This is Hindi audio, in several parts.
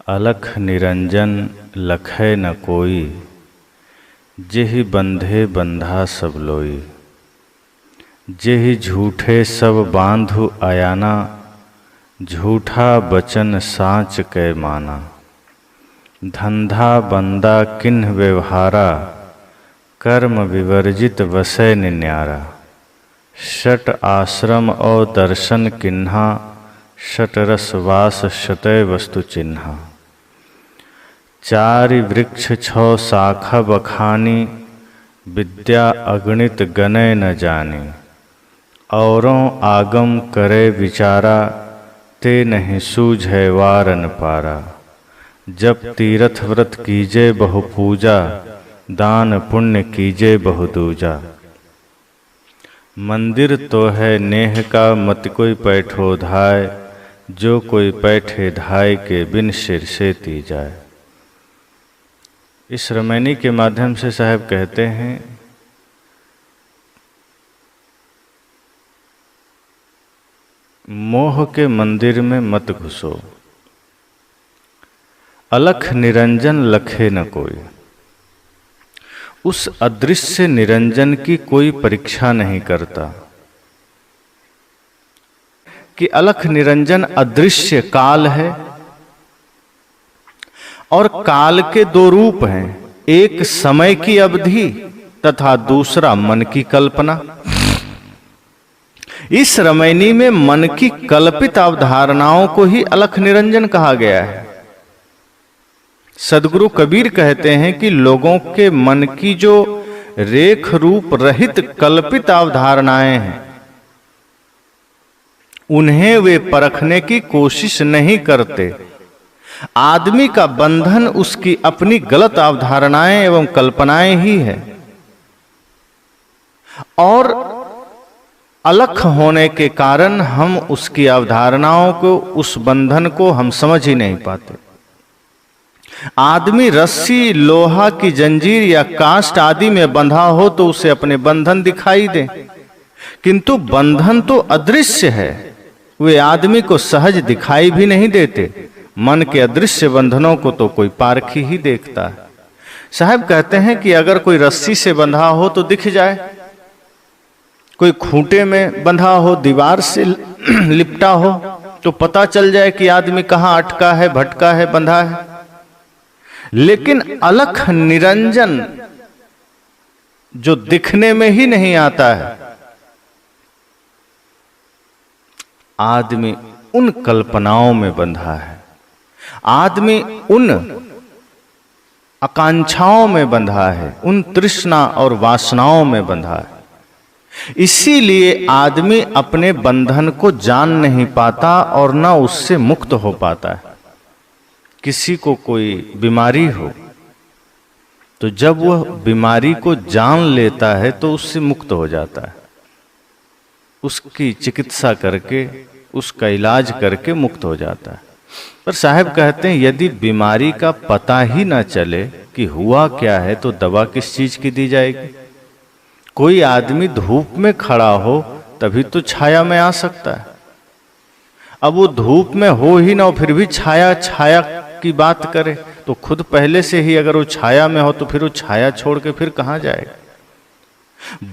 अलख निरंजन लखै न कोई, जेहि बंधे बंधा सब लोई। जेहि झूठे सब बांधु आयाना, झूठा बचन साँच कै माना। धंधा बंदा किन्ह व्यवहारा, कर्म विवर्जित वसै निन्यारा। शट आश्रम और दर्शन किन्हा, शट रसवास शतय वस्तु चिन्हा। चारि वृक्ष छौ शाखा बखानी, विद्या अगणित गणय न जानी। औरों आगम करे विचारा, ते नहीं सूझै वारन पारा। जब तीरथ व्रत कीजे बहु पूजा, दान पुण्य कीजे बहु दूजा। मंदिर तो है नेह का मत कोई पैठो धाय, जो कोई पैठे धाय के बिन सिर से ती जाए। इस रमैनी के माध्यम से साहब कहते हैं मोह के मंदिर में मत घुसो। अलख निरंजन लखे न कोई। उस अदृश्य निरंजन की कोई परीक्षा नहीं करता कि अलख निरंजन अदृश्य काल है और काल के दो रूप हैं, एक समय की अवधि तथा दूसरा मन की कल्पना। इस रमैनी में मन की कल्पित अवधारणाओं को ही अलख निरंजन कहा गया है। सदगुरु कबीर कहते हैं कि लोगों के मन की जो रेख रूप रहित कल्पित अवधारणाएं हैं, उन्हें वे परखने की कोशिश नहीं करते। आदमी का बंधन उसकी अपनी गलत अवधारणाएं एवं कल्पनाएं ही है, और अलख होने के कारण हम उसकी अवधारणाओं को, उस बंधन को हम समझ ही नहीं पाते। आदमी रस्सी, लोहा की जंजीर या काष्ठ आदि में बंधा हो तो उसे अपने बंधन दिखाई दे, किंतु बंधन तो अदृश्य है, वे आदमी को सहज दिखाई भी नहीं देते। मन के अदृश्य बंधनों को तो कोई पारखी ही देखता है। साहब कहते हैं कि अगर कोई रस्सी से बंधा हो तो दिख जाए, कोई खूंटे में बंधा हो, दीवार से लिपटा हो तो पता चल जाए कि आदमी कहाँ अटका है, भटका है, बंधा है। लेकिन अलख निरंजन जो दिखने में ही नहीं आता है, आदमी उन कल्पनाओं में बंधा है, आदमी उन आकांक्षाओं में बंधा है, उन तृष्णा और वासनाओं में बंधा है। इसीलिए आदमी अपने बंधन को जान नहीं पाता और न उससे मुक्त हो पाता है। किसी को कोई बीमारी हो तो जब वह बीमारी को जान लेता है तो उससे मुक्त हो जाता है, उसकी चिकित्सा करके, उसका इलाज करके मुक्त हो जाता है। पर साहब कहते हैं यदि बीमारी का पता ही ना चले कि हुआ क्या है तो दवा किस चीज की दी जाएगी। कोई आदमी धूप में खड़ा हो तभी तो छाया में आ सकता है। अब वो धूप में हो ही ना हो फिर भी छाया छाया की बात करे तो खुद पहले से ही अगर वो छाया में हो तो फिर वो छाया छोड़ के फिर कहां जाएगा।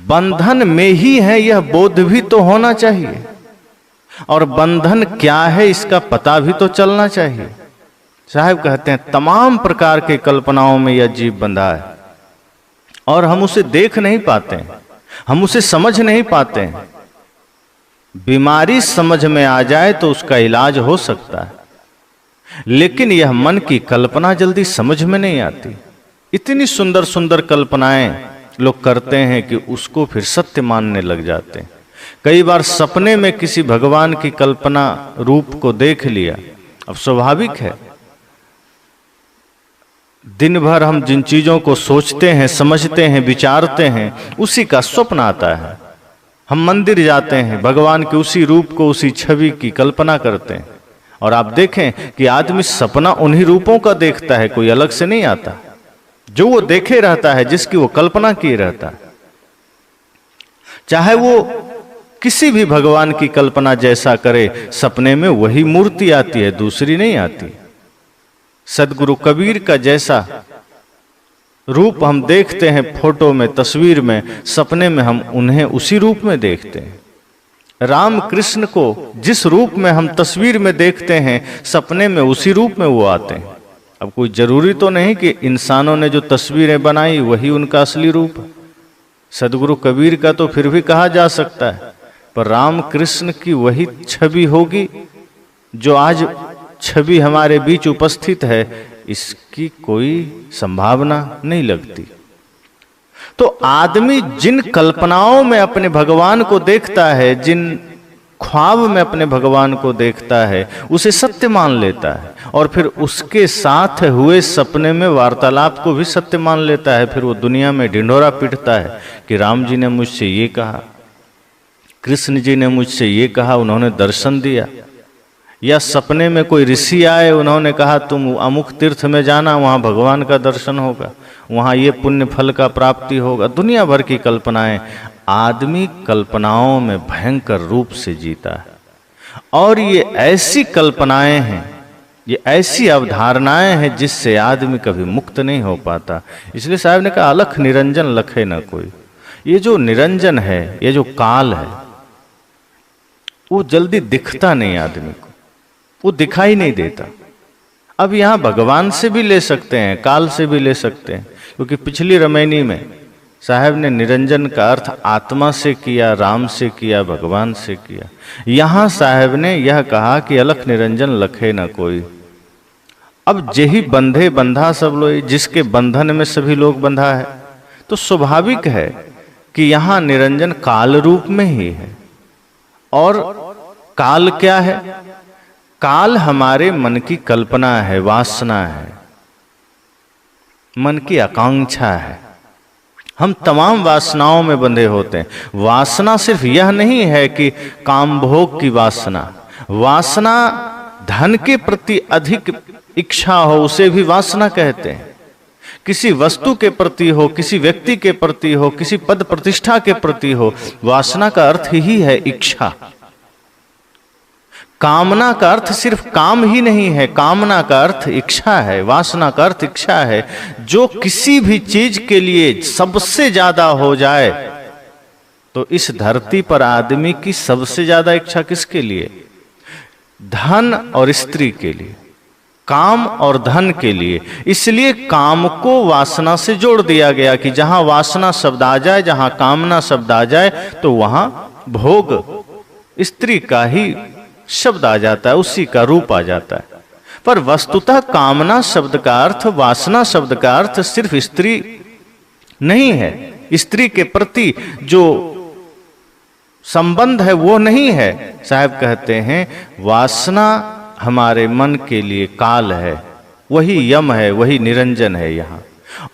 बंधन में ही है यह बोध भी तो होना चाहिए, और बंधन क्या है इसका पता भी तो चलना चाहिए। साहब कहते हैं तमाम प्रकार के कल्पनाओं में यह जीव बंधा है और हम उसे देख नहीं पाते हैं, हम उसे समझ नहीं पाते हैं। बीमारी समझ में आ जाए तो उसका इलाज हो सकता है, लेकिन यह मन की कल्पना जल्दी समझ में नहीं आती। इतनी सुंदर सुंदर कल्पनाएं लोग करते हैं कि उसको फिर सत्य मानने लग जाते हैं। कई बार सपने में किसी भगवान की कल्पना रूप को देख लिया। अब स्वाभाविक है, दिन भर हम जिन चीजों को सोचते हैं, समझते हैं, विचारते हैं, उसी का स्वप्न आता है। हम मंदिर जाते हैं, भगवान के उसी रूप को, उसी छवि की कल्पना करते हैं, और आप देखें कि आदमी सपना उन्हीं रूपों का देखता है, कोई अलग से नहीं आता। जो वो देखे रहता है, जिसकी वो कल्पना किए रहता है, चाहे वो किसी भी भगवान की कल्पना जैसा करे, सपने में वही मूर्ति आती है, दूसरी नहीं आती। सदगुरु कबीर का जैसा रूप हम देखते हैं फोटो में, तस्वीर में, सपने में हम उन्हें उसी रूप में देखते हैं। राम कृष्ण को जिस रूप में हम तस्वीर में देखते हैं, सपने में उसी रूप में वो आते हैं। अब कोई जरूरी तो नहीं कि इंसानों ने जो तस्वीरें बनाई वही उनका असली रूप है। सदगुरु कबीर का तो फिर भी कहा जा सकता है, पर राम कृष्ण की वही छवि होगी जो आज छवि हमारे बीच उपस्थित है, इसकी कोई संभावना नहीं लगती। तो आदमी जिन कल्पनाओं में अपने भगवान को देखता है, जिन ख्वाब में अपने भगवान को देखता है, उसे सत्य मान लेता है और फिर उसके साथ हुए सपने में वार्तालाप को भी सत्य मान लेता है। फिर वो दुनिया में ढिंढोरा पीटता है कि राम जी ने मुझसे ये कहा, कृष्ण जी ने मुझसे ये कहा, उन्होंने दर्शन दिया, या सपने में कोई ऋषि आए, उन्होंने कहा तुम अमुक तीर्थ में जाना, वहां भगवान का दर्शन होगा, वहां ये पुण्य फल का प्राप्ति होगा। दुनिया भर की कल्पनाएं। आदमी कल्पनाओं में भयंकर रूप से जीता है और ये ऐसी कल्पनाएं हैं, ये ऐसी अवधारणाएं हैं जिससे आदमी कभी मुक्त नहीं हो पाता। इसलिए साहब ने कहा अलख निरंजन लखे न कोई। ये जो निरंजन है, ये जो काल है, वो जल्दी दिखता नहीं आदमी को, वो दिखाई नहीं देता। अब यहां भगवान से भी ले सकते हैं, काल से भी ले सकते हैं, क्योंकि पिछली रमैनी में साहब ने निरंजन का अर्थ आत्मा से किया, राम से किया, भगवान से किया। यहां साहब ने यह कहा कि अलख निरंजन लखे न कोई। अब जेहि बंधे बंधा सब लोग, जिसके बंधन में सभी लोग बंधा है, तो स्वाभाविक है कि यहां निरंजन काल रूप में ही है। और काल क्या है? काल हमारे मन की कल्पना है, वासना है, मन की आकांक्षा है। हम तमाम वासनाओं में बंधे होते हैं। वासना सिर्फ यह नहीं है कि काम भोग की वासना, वासना धन के प्रति अधिक इच्छा हो उसे भी वासना कहते हैं। किसी वस्तु के प्रति हो, किसी व्यक्ति के प्रति हो, किसी पद प्रतिष्ठा के प्रति हो, वासना का अर्थ ही है इच्छा। कामना का अर्थ सिर्फ काम ही नहीं है, कामना का अर्थ इच्छा है, वासना का अर्थ इच्छा है। जो किसी भी चीज के लिए सबसे ज्यादा हो जाए, तो इस धरती पर आदमी की सबसे ज्यादा इच्छा किसके लिए? धन और स्त्री के लिए, काम और धन के लिए। इसलिए काम को वासना से जोड़ दिया गया कि जहां वासना शब्द आ जाए, जहां कामना शब्द आ जाए, तो वहां भोग स्त्री का ही शब्द आ जाता है, उसी का रूप आ जाता है। पर वस्तुतः कामना शब्द का अर्थ, वासना शब्द का अर्थ सिर्फ स्त्री नहीं है। स्त्री के प्रति जो संबंध है वो नहीं है। साहब कहते हैं वासना हमारे मन के लिए काल है, वही यम है, वही निरंजन है यहां।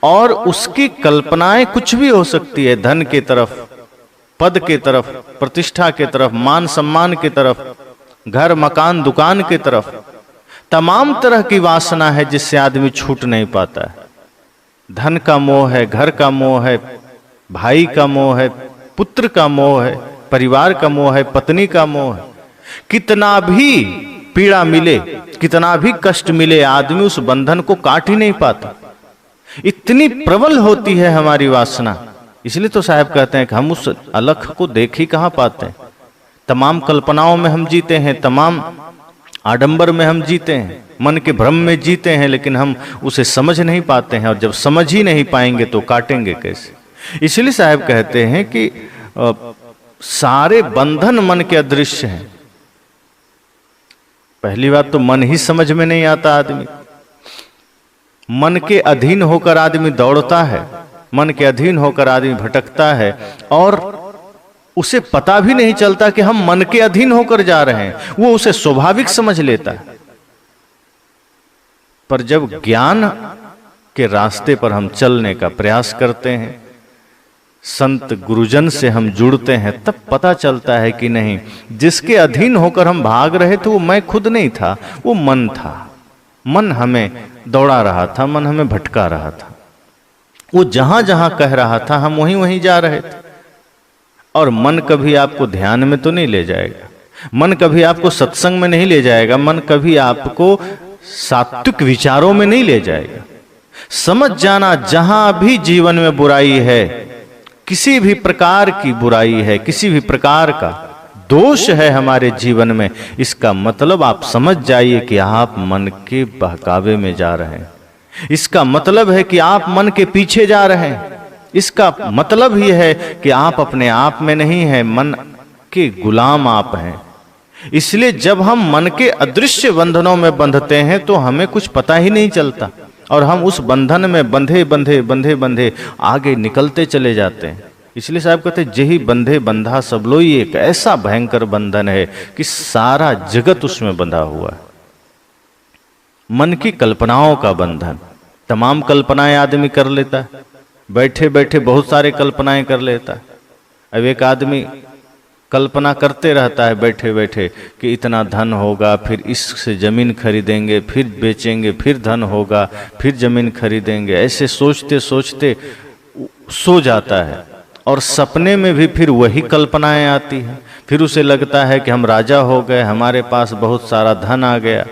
और उसकी कल्पनाएं कुछ भी हो सकती है, धन के तरफ, पद के तरफ, प्रतिष्ठा के तरफ, मान सम्मान के तरफ, घर मकान दुकान की तरफ। तमाम तरह की वासना है जिससे आदमी छूट नहीं पाता है। धन का मोह है, घर का मोह है, भाई का मोह है, पुत्र का मोह है, परिवार का मोह है, पत्नी का मोह है। कितना भी पीड़ा मिले, कितना भी कष्ट मिले, आदमी उस बंधन को काट ही नहीं पाता। इतनी प्रबल होती है हमारी वासना। इसलिए तो साहब कहते हैं कि हम उस अलख को देख ही कहां पाते हैं। तमाम कल्पनाओं में हम जीते हैं, तमाम आडंबर में हम जीते हैं, मन के भ्रम में जीते हैं, लेकिन हम उसे समझ नहीं पाते हैं। और जब समझ ही नहीं पाएंगे तो काटेंगे कैसे? इसलिए साहब कहते हैं कि सारे बंधन मन के अदृश्य हैं। पहली बात तो मन ही समझ में नहीं आता आदमी। मन के अधीन होकर आदमी दौड़ता है, मन के अधीन होकर आदमी भटकता है और उसे पता भी नहीं चलता कि हम मन के अधीन होकर जा रहे हैं। वो उसे स्वाभाविक समझ लेता है। पर जब ज्ञान के रास्ते पर हम चलने का प्रयास करते हैं, संत गुरुजन से हम जुड़ते हैं, तब पता चलता है कि नहीं, जिसके अधीन होकर हम भाग रहे थे वो मैं खुद नहीं था, वो मन था। मन हमें दौड़ा रहा था, मन हमें भटका रहा था। वो जहां जहां कह रहा था हम वहीं वहीं जा रहे थे। और मन कभी आपको ध्यान में तो नहीं ले जाएगा, मन कभी आपको सत्संग में नहीं ले जाएगा, मन कभी आपको सात्विक विचारों में नहीं ले जाएगा। समझ जाना जहां भी जीवन में बुराई है, किसी भी प्रकार की बुराई है, किसी भी प्रकार का दोष है हमारे जीवन में, इसका मतलब आप समझ जाइए कि आप मन के बहकावे में जा रहे हैं। इसका मतलब है कि आप मन के पीछे जा रहे हैं। इसका मतलब ही है कि आप अपने आप में नहीं हैं, मन के गुलाम आप हैं। इसलिए जब हम मन के अदृश्य बंधनों में बंधते हैं तो हमें कुछ पता ही नहीं चलता और हम उस बंधन में बंधे बंधे बंधे बंधे आगे निकलते चले जाते हैं। इसलिए साहब कहते हैं जेहि बंधे बंधा सब लोई, एक ऐसा भयंकर बंधन है कि सारा जगत उसमें बंधा हुआ है। मन की कल्पनाओं का बंधन, तमाम कल्पनाएं आदमी कर लेता है, बैठे बैठे बहुत सारे कल्पनाएं कर लेता है। अब एक आदमी कल्पना करते रहता है बैठे बैठे कि इतना धन होगा, फिर इससे जमीन खरीदेंगे, फिर बेचेंगे, फिर धन होगा, फिर जमीन खरीदेंगे। ऐसे सोचते सोचते सो जाता है और सपने में भी फिर वही कल्पनाएं आती हैं। फिर उसे लगता है कि हम राजा हो गए, हमारे पास बहुत सारा धन आ गया,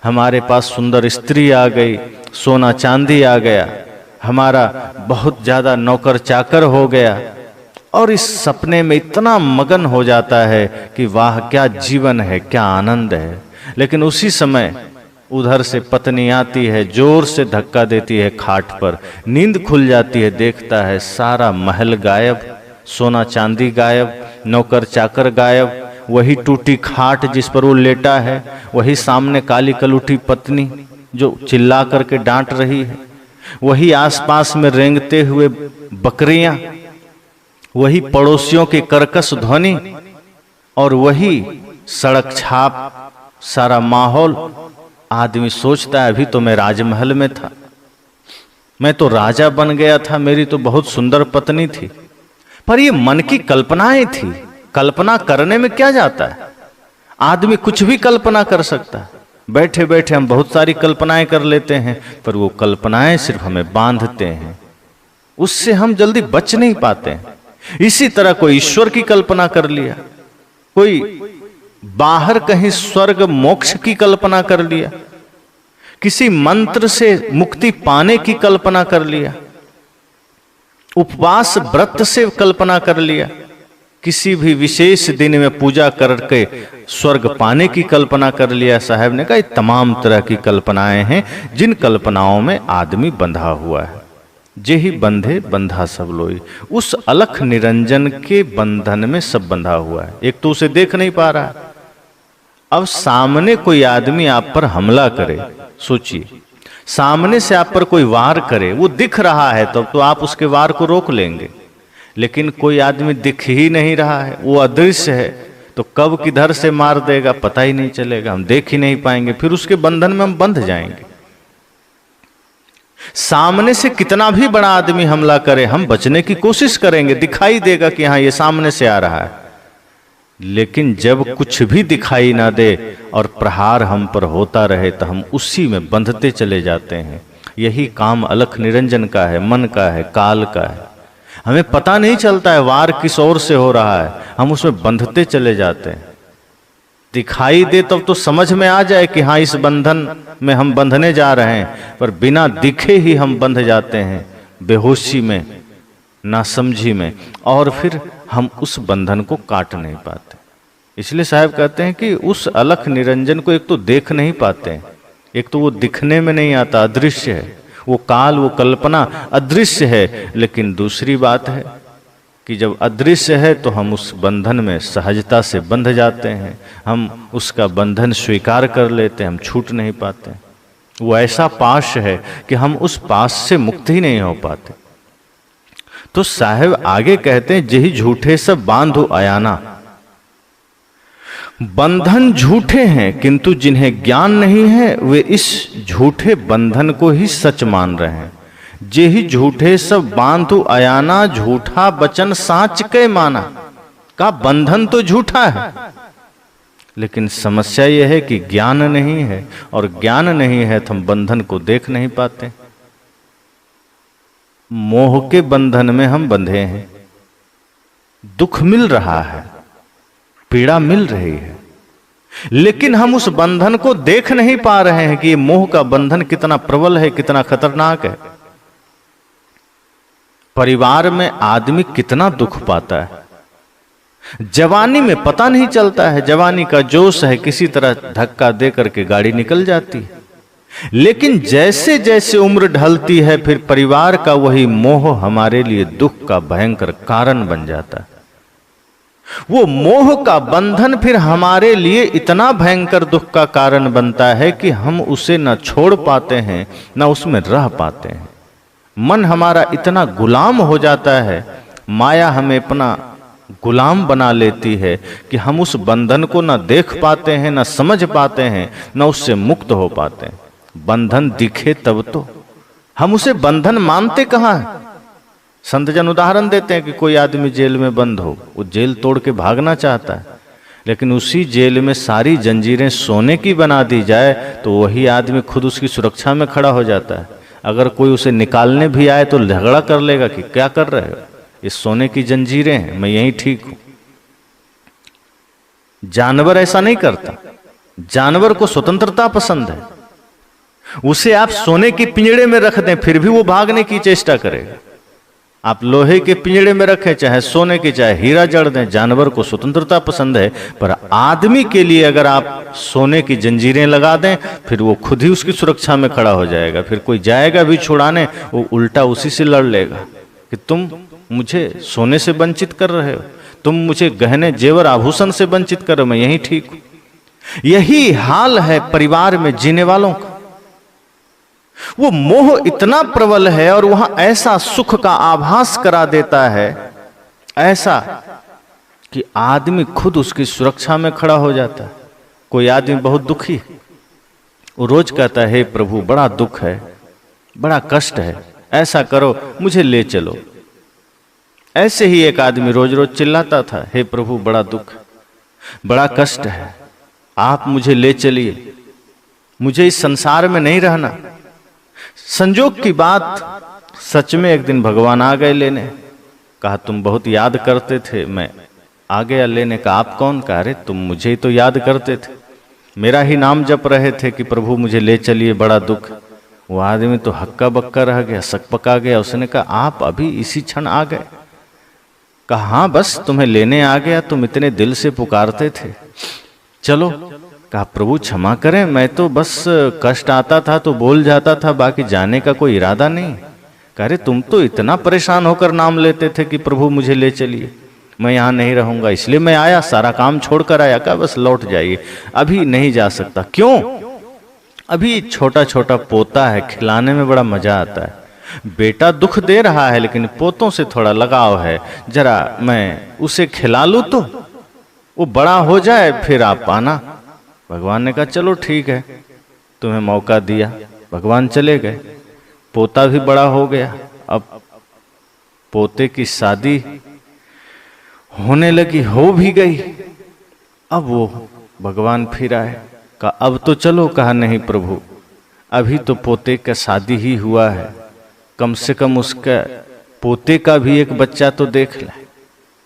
हमारे पास सुंदर स्त्री आ गई, सोना चांदी आ गया, हमारा बहुत ज्यादा नौकर चाकर हो गया। और इस सपने में इतना मगन हो जाता है कि वाह क्या जीवन है, क्या आनंद है। लेकिन उसी समय उधर से पत्नी आती है, जोर से धक्का देती है खाट पर, नींद खुल जाती है, देखता है सारा महल गायब, सोना चांदी गायब, नौकर चाकर गायब, वही टूटी खाट जिस पर वो लेटा है, वही सामने काली कलूठी पत्नी जो चिल्ला करके डांट रही है, वही आसपास में रेंगते हुए बकरियां, वही पड़ोसियों की कर्कश ध्वनि और वही सड़क छाप, सारा माहौल। आदमी सोचता है अभी तो मैं राजमहल में था, मैं तो राजा बन गया था, मेरी तो बहुत सुंदर पत्नी थी। पर ये मन की कल्पनाएं थी। कल्पना करने में क्या जाता है, आदमी कुछ भी कल्पना कर सकता है। बैठे बैठे हम बहुत सारी कल्पनाएं कर लेते हैं, पर वो कल्पनाएं सिर्फ हमें बांधते हैं, उससे हम जल्दी बच नहीं पाते हैं। इसी तरह कोई ईश्वर की कल्पना कर लिया, कोई बाहर कहीं स्वर्ग मोक्ष की कल्पना कर लिया, किसी मंत्र से मुक्ति पाने की कल्पना कर लिया, उपवास व्रत से कल्पना कर लिया, किसी भी विशेष दिन में पूजा करके स्वर्ग पाने की कल्पना कर लिया। साहब ने कहा ये तमाम तरह की कल्पनाएं हैं जिन कल्पनाओं में आदमी बंधा हुआ है। जेहि बंधे बंधा सब लोई, उस अलख निरंजन के बंधन में सब बंधा हुआ है। एक तो उसे देख नहीं पा रहा है। अब सामने कोई आदमी आप पर हमला करे, सोचिए सामने से आप पर कोई वार करे, वो दिख रहा है तो आप उसके वार को रोक लेंगे। लेकिन कोई आदमी दिख ही नहीं रहा है, वो अदृश्य है, तो कब किधर से मार देगा पता ही नहीं चलेगा, हम देख ही नहीं पाएंगे, फिर उसके बंधन में हम बंध जाएंगे। सामने से कितना भी बड़ा आदमी हमला करे, हम बचने की कोशिश करेंगे, दिखाई देगा कि हाँ ये सामने से आ रहा है। लेकिन जब कुछ भी दिखाई ना दे और प्रहार हम पर होता रहे तो हम उसी में बंधते चले जाते हैं। यही काम अलख निरंजन का है, मन का है, काल का है। हमें पता नहीं चलता है वार किस ओर से हो रहा है, हम उसमें बंधते चले जाते हैं। दिखाई दे तब तो समझ में आ जाए कि हाँ इस बंधन में हम बंधने जा रहे हैं, पर बिना दिखे ही हम बंध जाते हैं, बेहोशी में, नासमझी में, और फिर हम उस बंधन को काट नहीं पाते। इसलिए साहब कहते हैं कि उस अलख निरंजन को एक तो देख नहीं पाते हैं, एक तो वो दिखने में नहीं आता, अदृश्य है, वो काल, वो कल्पना अदृश्य है। लेकिन दूसरी बात है कि जब अदृश्य है तो हम उस बंधन में सहजता से बंध जाते हैं, हम उसका बंधन स्वीकार कर लेते हैं, हम छूट नहीं पाते। वो ऐसा पाश है कि हम उस पाश से मुक्त ही नहीं हो पाते। तो साहब आगे कहते हैं जेहि झूठे सब बांधो अयाना। बंधन झूठे हैं किंतु जिन्हें ज्ञान नहीं है वे इस झूठे बंधन को ही सच मान रहे हैं। जेहि झूठे सब बांधो अयाना, झूठा बचन साच के माना। का बंधन तो झूठा है, लेकिन समस्या यह है कि ज्ञान नहीं है, और ज्ञान नहीं है तो हम बंधन को देख नहीं पाते। मोह के बंधन में हम बंधे हैं, दुख मिल रहा है, पीड़ा मिल रही है, लेकिन हम उस बंधन को देख नहीं पा रहे हैं कि ये मोह का बंधन कितना प्रबल है, कितना खतरनाक है। परिवार में आदमी कितना दुख पाता है। जवानी में पता नहीं चलता है, जवानी का जोश है, किसी तरह धक्का दे करके गाड़ी निकल जाती है। लेकिन जैसे जैसे उम्र ढलती है, फिर परिवार का वही मोह हमारे लिए दुख का भयंकर कारण बन जाता है। वो मोह का बंधन फिर हमारे लिए इतना भयंकर दुख का कारण बनता है कि हम उसे न छोड़ पाते हैं, न उसमें रह पाते हैं। मन हमारा इतना गुलाम हो जाता है, माया हमें अपना गुलाम बना लेती है कि हम उस बंधन को न देख पाते हैं, न समझ पाते हैं, न उससे मुक्त हो पाते हैं। बंधन दिखे तब तो हम उसे बंधन मानते कहाँ हैं। संत जन उदाहरण देते हैं कि कोई आदमी जेल में बंद हो, वो जेल तोड़ के भागना चाहता है, लेकिन उसी जेल में सारी जंजीरें सोने की बना दी जाए तो वही आदमी खुद उसकी सुरक्षा में खड़ा हो जाता है। अगर कोई उसे निकालने भी आए तो झगड़ा कर लेगा कि क्या कर रहे हो, ये सोने की जंजीरें हैं, मैं यहीं ठीक हूं। जानवर ऐसा नहीं करता। जानवर को स्वतंत्रता पसंद है। उसे आप सोने के पिंजड़े में रख दें फिर भी वो भागने की चेष्टा करेगा। आप लोहे के पिंजड़े में रखें, चाहे सोने के चाहे हीरा जड़ दें, जानवर को स्वतंत्रता पसंद है। पर आदमी के लिए अगर आप सोने की जंजीरें लगा दें फिर वो खुद ही उसकी सुरक्षा में खड़ा हो जाएगा। फिर कोई जाएगा भी छुड़ाने, वो उल्टा उसी से लड़ लेगा कि तुम मुझे सोने से वंचित कर रहे हो, तुम मुझे गहने जेवर आभूषण से वंचित कर रहे हो, मैं यहीं ठीक हूं। यही हाल है परिवार में जीने वालों का। वो मोह इतना प्रबल है और वहां ऐसा सुख का आभास करा देता है, ऐसा कि आदमी खुद उसकी सुरक्षा में खड़ा हो जाता है। कोई आदमी बहुत दुखी है, वो रोज कहता है हे प्रभु बड़ा दुख है, बड़ा कष्ट है, ऐसा करो मुझे ले चलो। ऐसे ही एक आदमी रोज रोज चिल्लाता था, हे प्रभु बड़ा दुख, बड़ा कष्ट है, आप मुझे ले चलिए, मुझे इस संसार में नहीं रहना। संजोग की बात, सच में एक दिन भगवान आ गए लेने। कहा तुम बहुत याद करते थे, मैं आ गया लेने। का आप कौन? कहा अरे तुम मुझे ही तो याद करते थे, मेरा ही नाम जप रहे थे कि प्रभु मुझे ले चलिए, बड़ा दुख। वो आदमी तो हक्का बक्का रह गया, सकपका गया। उसने कहा आप अभी इसी क्षण आ गए? कहा हाँ बस तुम्हें लेने आ गया, तुम इतने दिल से पुकारते थे, चलो। कहा प्रभु क्षमा करें, मैं तो बस कष्ट आता था तो बोल जाता था, बाकी जाने का कोई इरादा नहीं। कह रहे तुम तो इतना परेशान होकर नाम लेते थे कि प्रभु मुझे ले चलिए, मैं यहाँ नहीं रहूंगा, इसलिए मैं आया, सारा काम छोड़कर आया। कहा बस लौट जाइए, अभी नहीं जा सकता। क्यों? अभी छोटा छोटा पोता है, खिलाने में बड़ा मजा आता है। बेटा दुख दे रहा है लेकिन पोतों से थोड़ा लगाव है, जरा मैं उसे खिला लूं तो वो बड़ा हो जाए फिर आप आना। भगवान ने कहा चलो ठीक है, तुम्हें मौका दिया। भगवान चले गए, पोता भी बड़ा हो गया। अब पोते की शादी होने लगी, हो भी गई। अब वो भगवान फिर आए, कहा अब तो चलो। कहा नहीं प्रभु, अभी तो पोते का शादी ही हुआ है, कम से कम उसका पोते का भी एक बच्चा तो देख ले,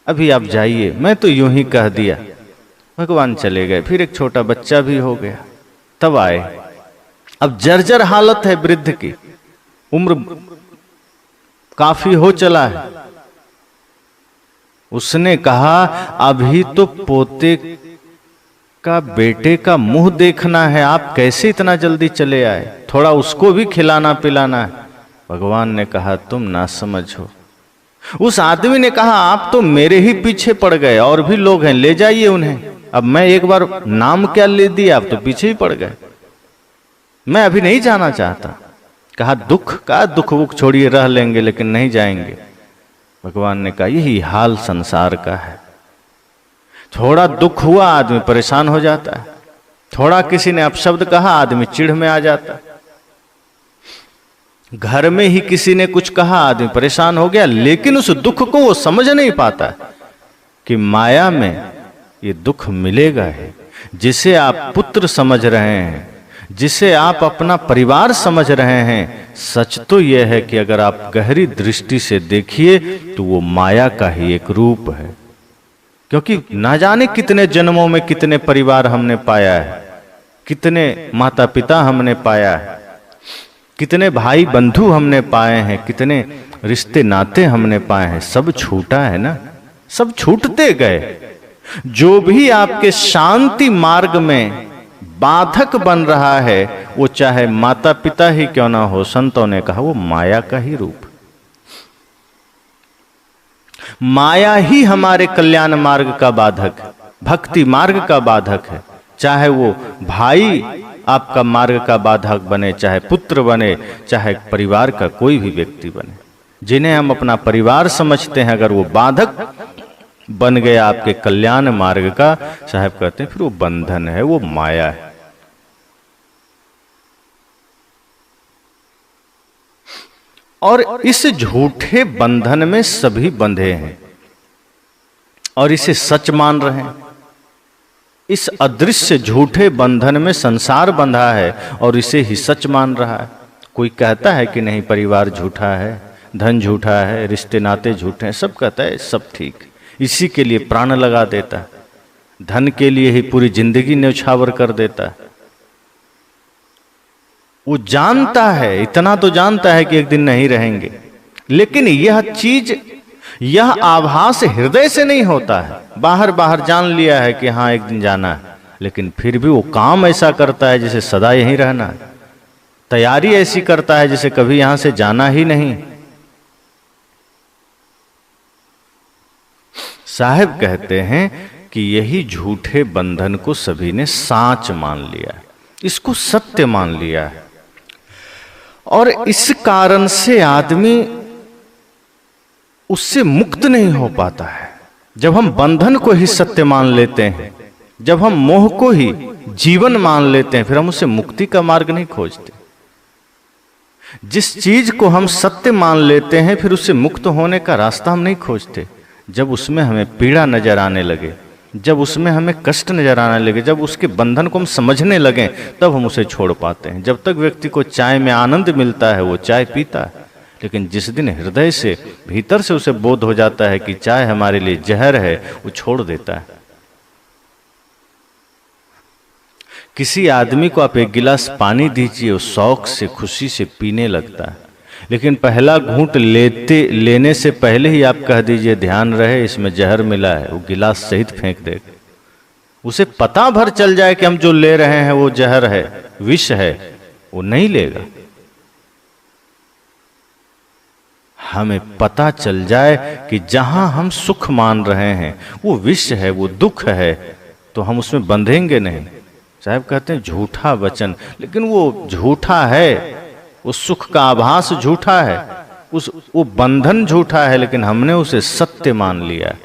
अभी आप जाइए। मैं तो यूं ही कह दिया। भगवान चले गए, फिर एक छोटा बच्चा भी हो गया, तब आए। अब जर्जर हालत है वृद्ध की, उम्र काफी हो चला है। उसने कहा अभी तो पोते का बेटे का मुंह देखना है, आप कैसे इतना जल्दी चले आए, थोड़ा उसको भी खिलाना पिलाना है। भगवान ने कहा तुम ना समझो। उस आदमी ने कहा आप तो मेरे ही पीछे पड़ गए, और भी लोग हैं, ले जाइए उन्हें। अब मैं एक बार नाम क्या ले दिया, आप तो पीछे ही पड़ गए, मैं अभी नहीं जाना चाहता। कहा दुख का दुख वुख छोड़िए, रह लेंगे लेकिन नहीं जाएंगे। भगवान ने कहा यही हाल संसार का है। थोड़ा दुख हुआ आदमी परेशान हो जाता है, थोड़ा किसी ने अपशब्द कहा आदमी चिढ़ में आ जाता है, घर में ही किसी ने कुछ कहा आदमी परेशान हो गया। लेकिन उस दुख को वो समझ नहीं पाता कि माया में ये दुख मिलेगा है। जिसे आप पुत्र समझ रहे हैं, जिसे आप अपना परिवार समझ रहे हैं, सच तो यह है कि अगर आप गहरी दृष्टि से देखिए तो वो माया का ही एक रूप है। क्योंकि ना जाने कितने जन्मों में कितने परिवार हमने पाया है, कितने माता पिता हमने पाया है, कितने भाई बंधु हमने पाए हैं, कितने रिश्ते नाते हमने पाए हैं, सब छूटा है ना, सब छूटते गए। जो भी आपके शांति मार्ग में बाधक बन रहा है, वो चाहे माता पिता ही क्यों ना हो, संतों ने कहा वो माया का ही रूप। माया ही हमारे कल्याण मार्ग का बाधक है, भक्ति मार्ग का बाधक है। चाहे वो भाई आपका मार्ग का बाधक बने, चाहे पुत्र बने, चाहे परिवार का कोई भी व्यक्ति बने, जिन्हें हम अपना परिवार समझते हैं, अगर वो बाधक बन गया आपके कल्याण मार्ग का, साहब कहते हैं फिर वो बंधन है, वो माया है। और इस झूठे बंधन में सभी बंधे हैं और इसे सच मान रहे हैं। इस अदृश्य झूठे बंधन में संसार बंधा है और इसे ही सच मान रहा है। कोई कहता है कि नहीं परिवार झूठा है, धन झूठा है, रिश्ते नाते झूठे हैं, सब कहता है सब ठीक, इसी के लिए प्राण लगा देता है, धन के लिए ही पूरी जिंदगी न्यौछावर कर देता है। वो जानता है, इतना तो जानता है कि एक दिन नहीं रहेंगे, लेकिन यह चीज, यह आभास हृदय से नहीं होता है। बाहर बाहर जान लिया है कि हाँ एक दिन जाना है, लेकिन फिर भी वो काम ऐसा करता है जैसे सदा यहीं रहना है, तैयारी ऐसी करता है जैसे कभी यहां से जाना ही नहीं। साहब कहते हैं कि यही झूठे बंधन को सभी ने साच मान लिया है, इसको सत्य मान लिया है, और इस कारण से आदमी उससे मुक्त नहीं हो पाता है। जब हम बंधन को ही सत्य मान लेते हैं, जब हम मोह को ही जीवन मान लेते हैं, फिर हम उससे मुक्ति का मार्ग नहीं खोजते। जिस चीज को हम सत्य मान लेते हैं, फिर उससे मुक्त होने का रास्ता हम नहीं खोजते। जब उसमें हमें पीड़ा नजर आने लगे, जब उसमें हमें कष्ट नजर आने लगे, जब उसके बंधन को हम समझने लगे, तब हम उसे छोड़ पाते हैं। जब तक व्यक्ति को चाय में आनंद मिलता है, वो चाय पीता है, लेकिन जिस दिन हृदय से, भीतर से उसे बोध हो जाता है कि चाय हमारे लिए जहर है, वो छोड़ देता है। किसी आदमी को आप एक गिलास पानी दीजिए, वो शौक से, खुशी से पीने लगता है, लेकिन पहला घूंट लेने से पहले ही आप कह दीजिए ध्यान रहे इसमें जहर मिला है, वो गिलास सहित फेंक देगा। उसे पता भर चल जाए कि हम जो ले रहे हैं वो जहर है, विष है, वो नहीं लेगा। हमें पता चल जाए कि जहां हम सुख मान रहे हैं वो विष है, वो दुख है, तो हम उसमें बंधेंगे नहीं। साहब कहते हैं झूठा वचन, लेकिन वो झूठा है, वो सुख का आभास झूठा है, वो बंधन झूठा है, लेकिन हमने उसे सत्य मान लिया।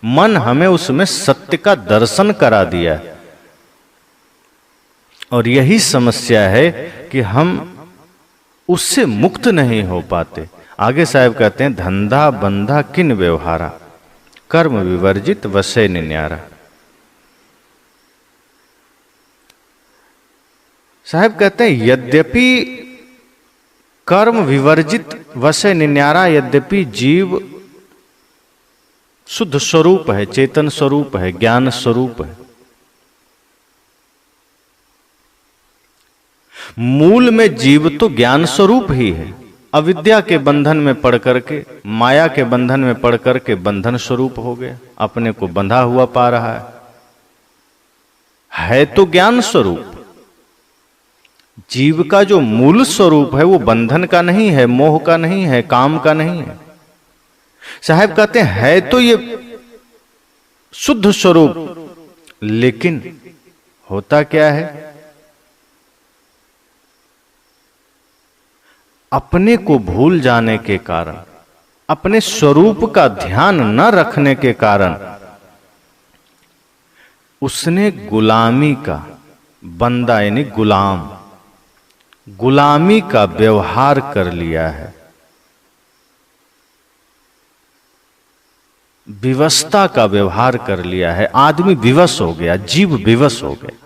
मन हमें उसमें सत्य का दर्शन करा दिया, और यही समस्या है कि हम उससे मुक्त नहीं हो पाते। आगे साहब कहते हैं धंधा बंधा किन व्यवहारा, कर्म विवर्जित वसे निन्यारा। साहब कहते हैं यद्यपि कर्म विवर्जित वसे निन्यारा, यद्यपि जीव शुद्ध स्वरूप है, चेतन स्वरूप है, ज्ञान स्वरूप है, मूल में जीव तो ज्ञान स्वरूप ही है। अविद्या के बंधन में पड़ करके, माया के बंधन में पड़ करके बंधन स्वरूप हो गया, अपने को बंधा हुआ पा रहा है तो ज्ञान स्वरूप। जीव का जो मूल स्वरूप है वो बंधन का नहीं है, मोह का नहीं है, काम का नहीं है। साहब कहते हैं है तो ये शुद्ध स्वरूप, लेकिन होता क्या है, अपने को भूल जाने के कारण, अपने स्वरूप का ध्यान न रखने के कारण उसने गुलामी का, बंदा यानी गुलाम, गुलामी का व्यवहार कर लिया है, विवशता का व्यवहार कर लिया है। आदमी विवश हो गया, जीव विवश हो गया,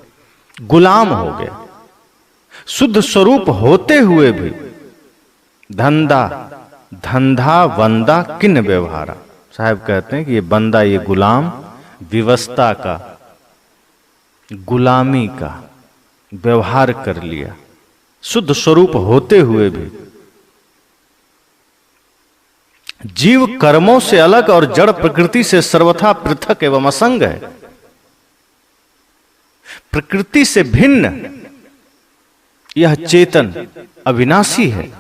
गुलाम हो गया। शुद्ध स्वरूप होते हुए भी धंधा वंदा किन व्यवहारा। साहब कहते हैं कि ये बंदा, ये गुलाम विवशता का, गुलामी का व्यवहार कर लिया, शुद्ध स्वरूप होते हुए भी। जीव कर्मों से अलग और जड़ प्रकृति से सर्वथा पृथक एवं असंग है। प्रकृति से भिन्न यह चेतन अविनाशी है।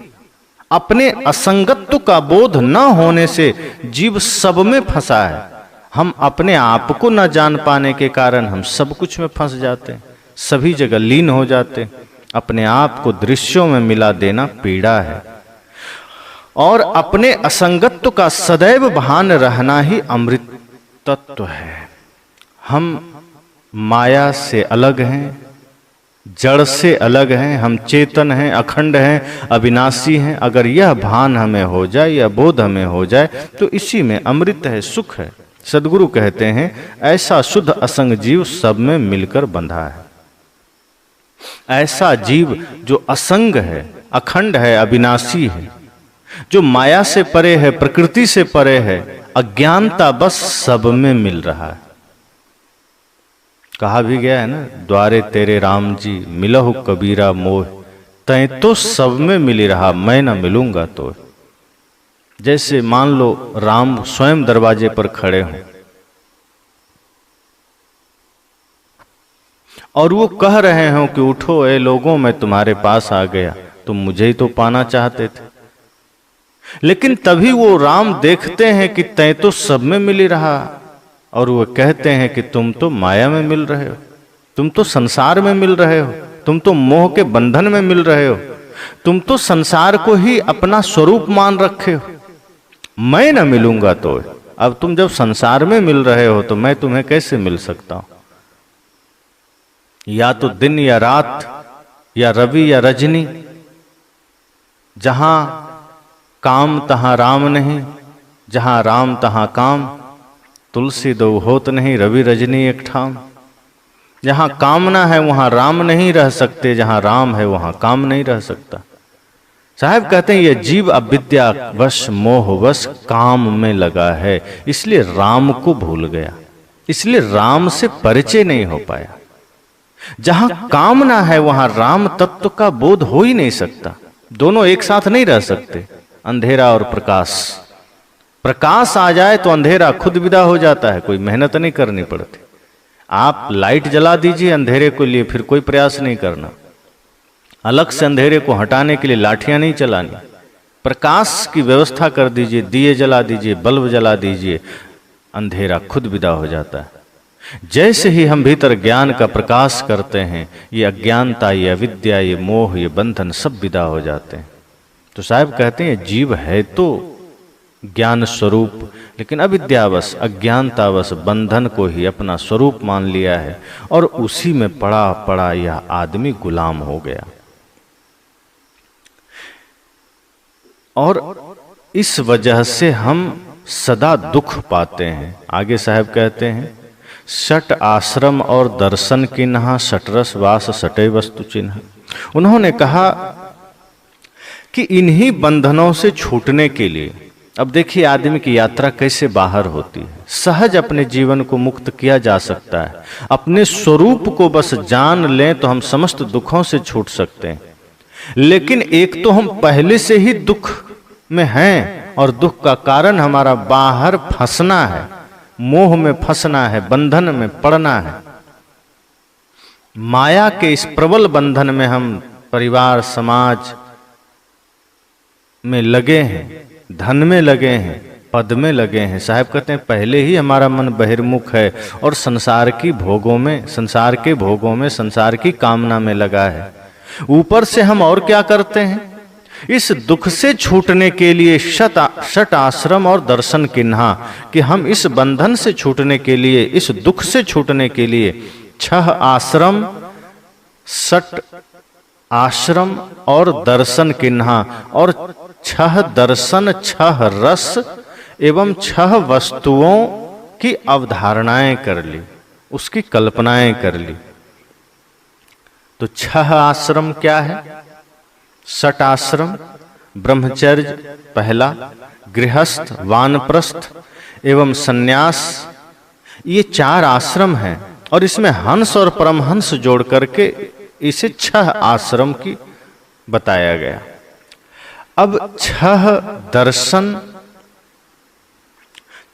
अपने असंगत्व का बोध न होने से जीव सब में फंसा है। हम अपने आप को न जान पाने के कारण हम सब कुछ में फंस जाते हैं, सभी जगह लीन हो जाते हैं। अपने आप को दृश्यों में मिला देना पीड़ा है, और अपने असंगत्व का सदैव भान रहना ही अमृत तत्व है। हम माया से अलग हैं, जड़ से अलग हैं, हम चेतन हैं, अखंड हैं, अविनाशी हैं। अगर यह भान हमें हो जाए, यह बोध हमें हो जाए, तो इसी में अमृत है, सुख है। सद्गुरु कहते हैं, ऐसा शुद्ध असंग जीव सब में मिलकर बंधा है। ऐसा जीव जो असंग है, अखंड है, अविनाशी है, जो माया से परे है, प्रकृति से परे है, अज्ञानता बस सब में मिल रहा है। कहा भी गया है ना, द्वारे तेरे राम जी मिलहु कबीरा मोह, तै तो सब में मिली रहा, मैं न मिलूंगा तो। जैसे मान लो राम स्वयं दरवाजे पर खड़े हों और वो कह रहे हो कि उठो ए लोगों, मैं तुम्हारे पास आ गया, तुम मुझे ही तो पाना चाहते थे। लेकिन तभी वो राम देखते हैं कि तै तो सब में मिली रहा, और वो कहते हैं कि तुम तो माया में मिल रहे हो, तुम तो संसार में मिल रहे हो, तुम तो मोह के बंधन में मिल रहे हो, तुम तो संसार को ही अपना स्वरूप मान रखे हो, मैं न मिलूंगा तो। अब तुम जब संसार में मिल रहे हो तो मैं तुम्हें कैसे मिल सकता हूं? या तो दिन या रात, या रवि या रजनी, जहां काम तहां राम नहीं, जहां राम तहां काम, तुलसी दो होत नहीं, रवि रजनी एक ठाम। जहां कामना है वहां राम नहीं रह सकते, जहां राम है वहां काम नहीं रह सकता। साहब कहते हैं, यह जीव अविद्या वश मोह वश काम में लगा है, इसलिए राम को भूल गया, इसलिए राम से परिचय नहीं हो पाया। जहां कामना है वहां राम तत्व का बोध हो ही नहीं सकता। दोनों एक साथ नहीं रह सकते, अंधेरा और प्रकाश। प्रकाश आ जाए तो अंधेरा खुद विदा हो जाता है, कोई मेहनत नहीं करनी पड़ती। आप लाइट जला दीजिए अंधेरे को लिए, फिर कोई प्रयास नहीं करना। अलग से अंधेरे को हटाने के लिए लाठियां नहीं चलानी, प्रकाश की व्यवस्था कर दीजिए, दिए जला दीजिए, बल्ब जला दीजिए, अंधेरा खुद विदा हो जाता है। जैसे ही हम भीतर ज्ञान का प्रकाश करते हैं, ये अज्ञानता, ये अविद्या, ये मोह, ये बंधन सब विदा हो जाते हैं। तो साहब कहते हैं, जीव है तो ज्ञान स्वरूप, लेकिन अविद्यावश, अज्ञानतावश बंधन को ही अपना स्वरूप मान लिया है, और उसी में पड़ा पड़ा यह आदमी गुलाम हो गया। और इस वजह से हम सदा दुख पाते हैं। आगे साहब कहते हैं, सट आश्रम और दर्शन की नहा, सटरस वास सटे वस्तु चिन्ह। उन्होंने कहा कि इन्हीं बंधनों से छूटने के लिए, अब देखिए आदमी की यात्रा कैसे बाहर होती है। सहज अपने जीवन को मुक्त किया जा सकता है। अपने स्वरूप को बस जान लें तो हम समस्त दुखों से छूट सकते हैं। लेकिन एक तो हम पहले से ही दुख में हैं, और दुख का कारण हमारा बाहर फंसना है, मोह में फंसना है, बंधन में पड़ना है। माया के इस प्रबल बंधन में हम परिवार समाज में लगे हैं, धन में लगे हैं, पद में लगे हैं। साहब कहते हैं, पहले ही हमारा मन बहिर्मुख है और संसार की भोगों में, संसार के भोगों में, संसार की कामना में लगा है। ऊपर से हम और क्या करते हैं? इस दुख से छूटने के लिए शट आश्रम और दर्शन किन्हा, कि हम इस बंधन से छूटने के लिए, इस दुख से छूटने के लिए 6 आश्रम, 6 आश्रम और दर्शन किन्हा, और 6 दर्शन, 6 रस एवं 6 वस्तुओं की अवधारणाएं कर ली, उसकी कल्पनाएं कर ली। तो 6 आश्रम क्या है? 6 आश्रम, ब्रह्मचर्य पहला, गृहस्थ, वानप्रस्थ एवं सन्यास, ये 4 आश्रम हैं और इसमें हंस और परमहंस जोड़ करके इसे 6 आश्रम की बताया गया। अब 6 दर्शन,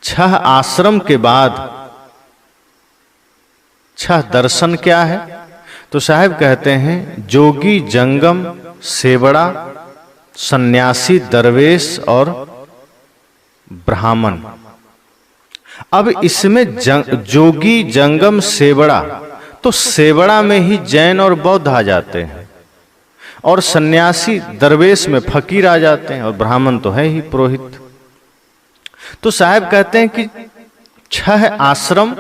6 आश्रम के बाद 6 दर्शन क्या है? तो साहब कहते हैं जोगी, जंगम, सेवड़ा, सन्यासी, दरवेश और ब्राह्मण। अब इसमें जोगी, जंगम, सेवड़ा, तो सेवड़ा में ही जैन और बौद्ध आ जाते हैं, और सन्यासी, दरवेश में फकीर आ जाते हैं, और ब्राह्मण तो है ही पुरोहित। तो साहब कहते हैं कि 6 आश्रम,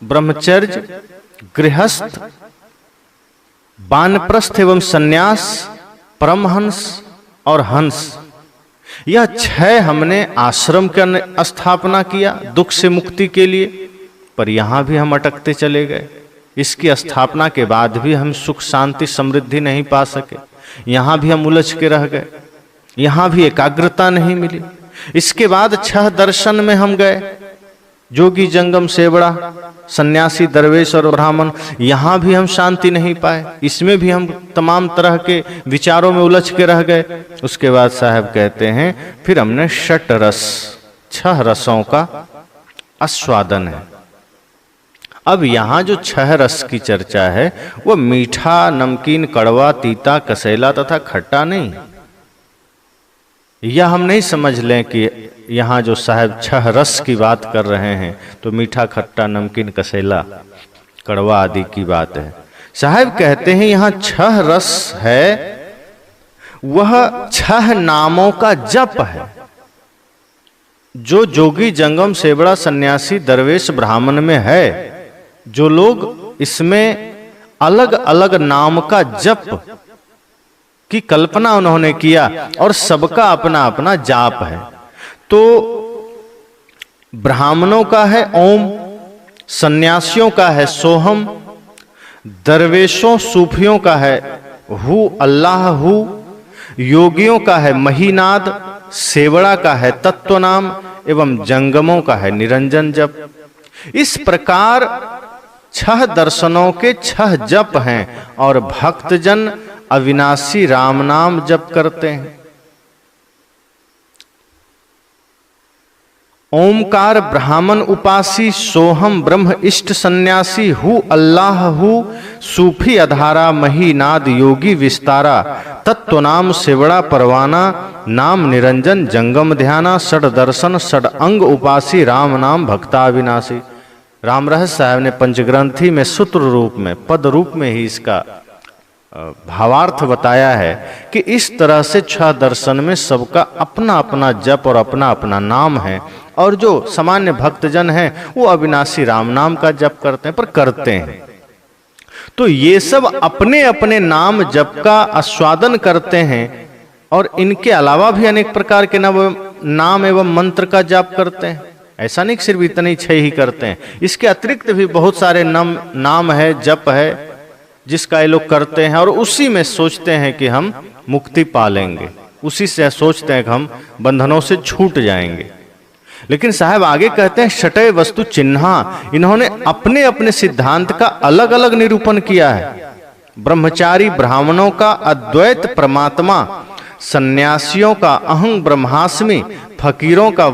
ब्रह्मचर्य, गृहस्थ, वानप्रस्थ एवं सन्यास, परमहंस और हंस, यह 6 हमने आश्रम की स्थापना किया दुख से मुक्ति के लिए। पर यहां भी हम अटकते चले गए। इसकी स्थापना के बाद भी हम सुख, शांति, समृद्धि नहीं पा सके। यहां भी हम उलझ के रह गए, यहां भी एकाग्रता नहीं मिली। इसके बाद 6 दर्शन में हम गए, जोगी, जंगम, सेवड़ा, सन्यासी, दरवेश और ब्राह्मण, यहां भी हम शांति नहीं पाए। इसमें भी हम तमाम तरह के विचारों में उलझ के रह गए। उसके बाद साहब कहते हैं फिर हमने 6 रस, 6 रसों का आस्वादन है। अब यहां जो 6 रस की चर्चा है वो मीठा, नमकीन, कड़वा, तीता, कसैला तथा खट्टा नहीं। यह हम नहीं समझ लें कि यहाँ जो साहब 6 रस की बात कर रहे हैं तो मीठा, खट्टा, नमकीन, कसैला, कड़वा आदि की बात है। साहब कहते हैं यहाँ 6 रस है, वह 6 नामों का जप है। जो जोगी, जंगम, सेवड़ा, सन्यासी, दरवेश, ब्राह्मण में है, जो लोग इसमें अलग अलग नाम का जप की कल्पना उन्होंने किया और सबका अपना अपना जाप है। तो ब्राह्मणों का है ओम, सन्यासियों का है सोहम, दरवेशों, सूफियों का है हु अल्लाह हु, योगियों का है महीनाद, सेवड़ा का है तत्व नाम एवं जंगमों का है निरंजन जप। इस प्रकार 6 दर्शनों के 6 जप हैं और भक्तजन अविनाशी राम नाम जप करते हैं। ओमकार ब्राह्मण उपासी, सोहम ब्रह्म इष्ट सन्यासी, हु अल्लाह हु, सूफी अधारा, महीनाद योगी विस्तारा, तत्व नाम सेवड़ा परवाना, नाम निरंजन जंगम ध्याना, 6 दर्शन 6 अंग उपासी, राम नाम भक्ताविनाशी। राम रहस्य साहब ने पंचग्रंथी में सूत्र रूप में, पद रूप में ही इसका भावार्थ बताया है कि इस तरह से 6 दर्शन में सबका अपना अपना जप और अपना अपना नाम है, और जो सामान्य भक्तजन हैं वो अविनाशी राम नाम का जप करते हैं, पर करते हैं। तो ये सब अपने अपने नाम जप का आस्वादन करते हैं और इनके अलावा भी अनेक प्रकार के नाम एवं मंत्र का जाप करते हैं। ऐसा नहीं सिर्फ इतने 6 ही करते हैं, इसके अतिरिक्त भी बहुत सारे नाम है, जप है जिसका ये लोग करते हैं, और उसी में सोचते हैं कि हम मुक्ति पा लेंगे, उसी से सोचते हैं कि हम बंधनों से छूट जाएंगे। लेकिन साहब आगे कहते हैं षटय वस्तु चिन्हा, इन्होंने अपने अपने सिद्धांत का अलग अलग निरूपण किया है। ब्रह्मचारी ब्राह्मणों का अद्वैत परमात्मा, सन्यासियों का अहं ब्रह्मास्मि, फकीरों का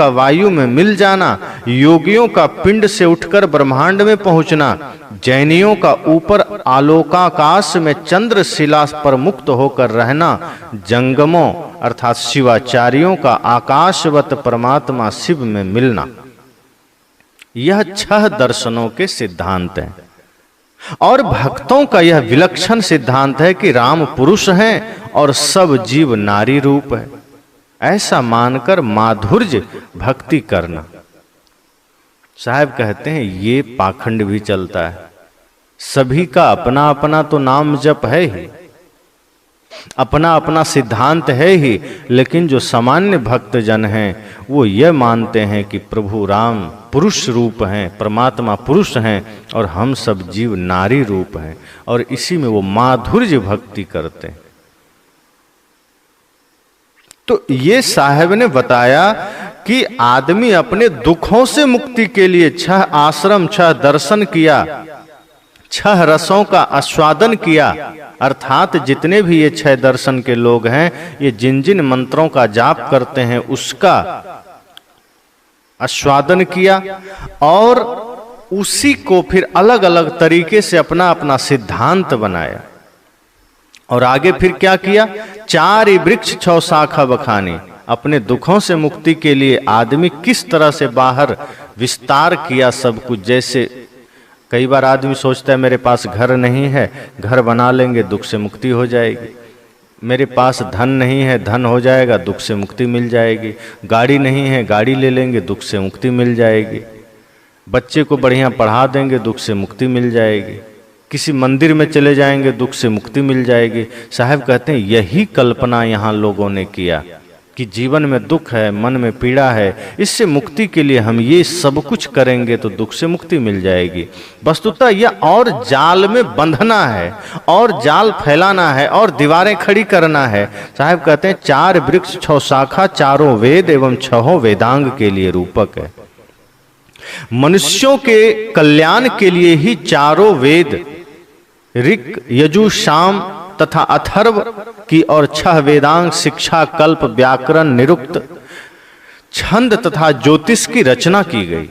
वायु में मिल जाना, योगियों का पिंड से उठकर ब्रह्मांड में पहुंचना, जैनियों का ऊपर आलोकाकाश में चंद्र शिला पर मुक्त होकर रहना, जंगमों अर्थात शिवाचार्यों का आकाशवत परमात्मा शिव में मिलना। यह 6 दर्शनों के सिद्धांत हैं। और भक्तों का यह विलक्षण सिद्धांत है कि राम पुरुष हैं और सब जीव नारी रूप है, ऐसा मानकर माधुर्य भक्ति करना। साहब कहते हैं ये पाखंड भी चलता है। सभी का अपना अपना तो नाम जप है ही, अपना अपना सिद्धांत है ही, लेकिन जो सामान्य भक्तजन हैं वो यह मानते हैं कि प्रभु राम पुरुष रूप हैं, परमात्मा पुरुष हैं और हम सब जीव नारी रूप हैं, और इसी में वो माधुर्य भक्ति करते हैं। तो ये साहब ने बताया कि आदमी अपने दुखों से मुक्ति के लिए 6 आश्रम 6 दर्शन किया, 6 रसों का आस्वादन किया। अर्थात जितने भी ये 6 दर्शन के लोग हैं, ये जिन जिन मंत्रों का जाप करते हैं उसका आस्वादन किया और उसी को फिर अलग अलग तरीके से अपना अपना सिद्धांत बनाया। और आगे फिर क्या किया? 4 वृक्ष 6 शाखा बखानी। अपने दुखों से मुक्ति के लिए आदमी किस तरह से बाहर विस्तार किया सब कुछ। जैसे कई बार आदमी सोचता है मेरे पास घर नहीं है, घर बना लेंगे दुख से मुक्ति हो जाएगी। मेरे पास धन नहीं है, धन हो जाएगा, दुख से मुक्ति मिल जाएगी। गाड़ी नहीं है, गाड़ी ले लेंगे, दुख से मुक्ति मिल जाएगी। बच्चे को बढ़िया पढ़ा देंगे, दुख से मुक्ति मिल जाएगी। किसी मंदिर में चले जाएंगे, दुख से मुक्ति मिल जाएगी। साहब कहते हैं यही कल्पना यहाँ लोगों ने किया कि जीवन में दुख है, मन में पीड़ा है, इससे मुक्ति के लिए हम ये सब कुछ करेंगे तो दुख से मुक्ति मिल जाएगी। वस्तुतः यह और जाल में बंधना है और जाल फैलाना है और दीवारें खड़ी करना है। साहब कहते हैं 4 वृक्ष 6 शाखा, 4 वेद एवं 6 वेदांग के लिए रूपक है। मनुष्यों के कल्याण के लिए ही 4 वेद ऋक, यजु, साम तथा अथर्व की और 6 वेदांग शिक्षा, कल्प, व्याकरण, निरुक्त, छंद तथा ज्योतिष की रचना की गई।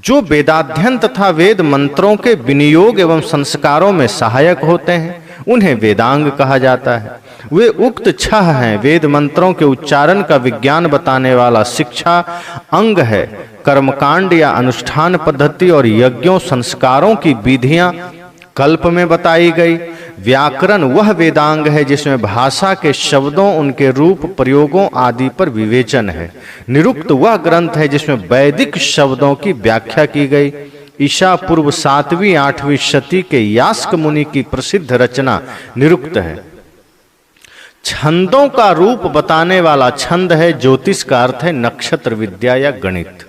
जो वेदाध्ययन तथा वेद मंत्रों के विनियोग एवं संस्कारों में सहायक होते हैं उन्हें वेदांग कहा जाता है। वे उक्त 6 हैं। वेद मंत्रों के उच्चारण का विज्ञान बताने वाला शिक्षा अंग है। कर्मकांड या अनुष्ठान पद्धति और यज्ञों संस्कारों की विधियां कल्प में बताई गई। व्याकरण वह वेदांग है जिसमें भाषा के शब्दों, उनके रूप, प्रयोगों आदि पर विवेचन है। निरुक्त वह ग्रंथ है जिसमें वैदिक शब्दों की व्याख्या की गई। ईसा पूर्व 7वीं 8वीं शती के यास्क मुनि की प्रसिद्ध रचना निरुक्त है। छंदों का रूप बताने वाला छंद है। ज्योतिष का अर्थ है नक्षत्र विद्या या गणित।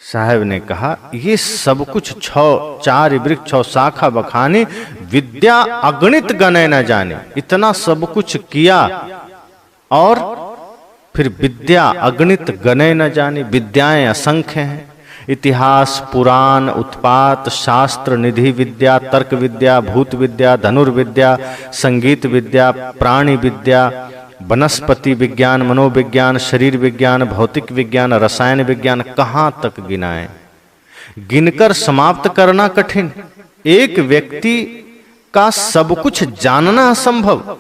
साहब ने कहा ये सब कुछ 4 वृक्ष 6 शाखा बखानी, विद्या अगणित गणे न जाने। इतना सब कुछ किया और फिर विद्या अगणित गणे न जाने। विद्याएं असंख्य हैं। इतिहास, पुराण, उत्पात, शास्त्र, निधि विद्या, तर्क विद्या, भूत विद्या, धनुर्विद्या, संगीत विद्या, प्राणी विद्या, वनस्पति विज्ञान, मनोविज्ञान, शरीर विज्ञान, भौतिक विज्ञान, रसायन विज्ञान, कहां तक गिनाएं? गिनकर समाप्त करना कठिन। एक व्यक्ति का सब कुछ जानना असंभव।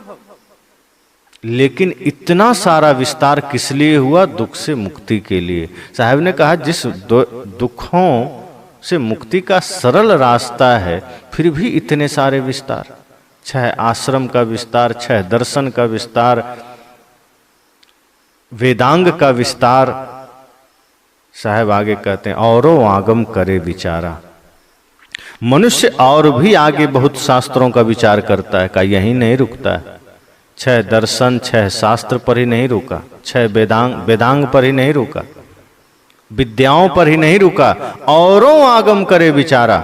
लेकिन इतना सारा विस्तार किस लिए हुआ? दुख से मुक्ति के लिए। साहब ने कहा जिस दुखों से मुक्ति का सरल रास्ता है फिर भी इतने सारे विस्तार। 6 आश्रम का विस्तार, 6 दर्शन का विस्तार, वेदांग का विस्तार। साहब आगे कहते हैं औरों आगम करे विचारा। मनुष्य और भी आगे बहुत शास्त्रों का विचार करता है। का यही नहीं रुकता है। 6 दर्शन 6 शास्त्र पर ही नहीं रुका, 6 वेदांग पर ही नहीं रुका, विद्याओं पर ही नहीं रुका, औरों आगम करे विचारा।